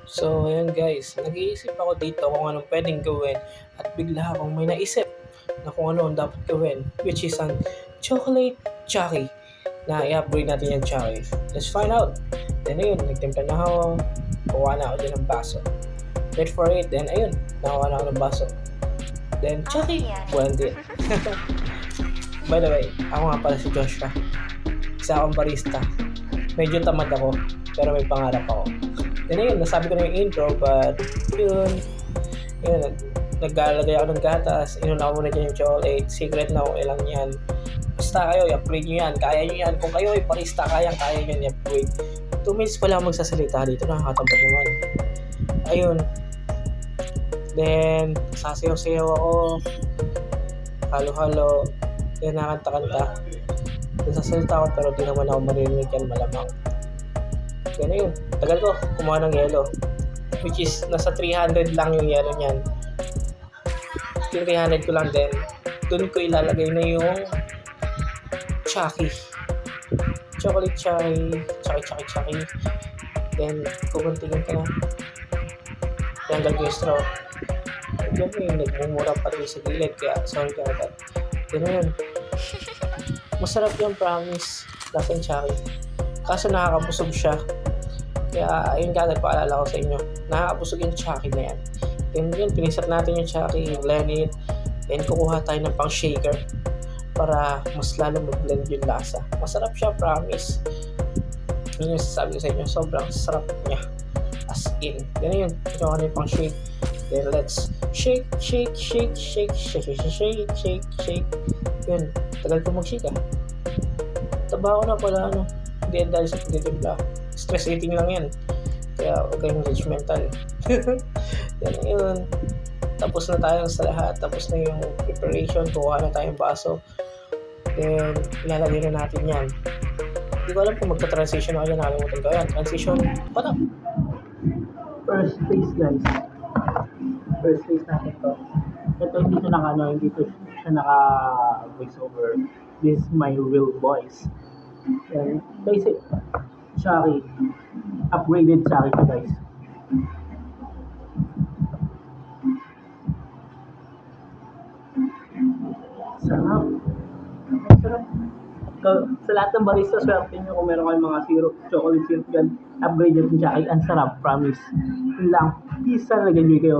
So, ayan guys, nag-iisip ako dito kung anong pwedeng gawin at bigla akong may naisip na kung ano ang dapat gawin, which is ang chocolate cherry na i-upgrade natin yung cherry. Let's find out. Then ayun, nagtimpla na ako, kuha na ako dyan ng baso. Wait for it, then ayun, nakuha na ako ng baso. Then cherry, buwan din. By the way, ako nga pala si Joshua. Isa akong barista. Medyo tamad ako, pero may pangarap ako. Then ayun, nasabi ko na yung intro, but yun, naglalagay ako ng gatas, inuna ko muna dyan yung chocolate, secret na kung ilang yan. Basta kayo, i-upgrade nyo yan, kaya nyo yan. Kung kayo ay barista, kaya nyo yan i-upgrade. 2 minutes pa lang magsasalita dito, nakakatambad naman. Ayun. Then, sasayaw-sayaw ako, halo-halo, then nakanta-kanta. Then sasalita ako, pero di naman ako marinig yan, malamang. Then ayun, tagal ko kumuha ng yelo, which is nasa 300 lang yung yelo niyan. Yung 300 ko lang, then dun ko ilalagay na yung Chucky chocolate Chucky. Then kukuntingin ka na, tanggal ko yung straw. Then yun, nagmumura pati sa gilid, kaya sorry ka agad. Then ayun, masarap yung promise, lasang Chucky, kaso nakakabusog siya. Kaya ayun ka, nagpaalala ko sa inyo, nakakabusog yung Chucky na yan. Then yun, pinisat natin yung Chucky, blend it, then kukuha tayo ng pang shaker para mas lalo mag-blend yung lasa. Masarap siya, promise. Yun yung sasabi ko sa inyo, sobrang sarap niya, as in. Then yun, ito na yung pang shake. Then let's shake. Yun, tagal ko mag-shake taba ko na pala, hindi dahil sa pagtitimpla. Stress eating lang yan, kaya huwag kayong judgmental. Yan yun, tapos na tayo sa lahat, tapos na yung preparation, kuha na tayong baso, then ilalagay na natin yan. Hindi ko alam kung magka-transition ako dyan, nakalimutan ko yan. Transition, patap! First phase guys, first phase natin to. Ito hindi siya naka voice over, this is my real voice. Then basic Chucky, upgraded Chucky to guys. Sarap. Sarap. Sa lahat ng barista, swerte nyo kung meron kayong mga syrup, chocolate syrup dyan, upgraded yung Chucky. Ang sarap, promise. Yun lang. Peace, lagay nyo kayo.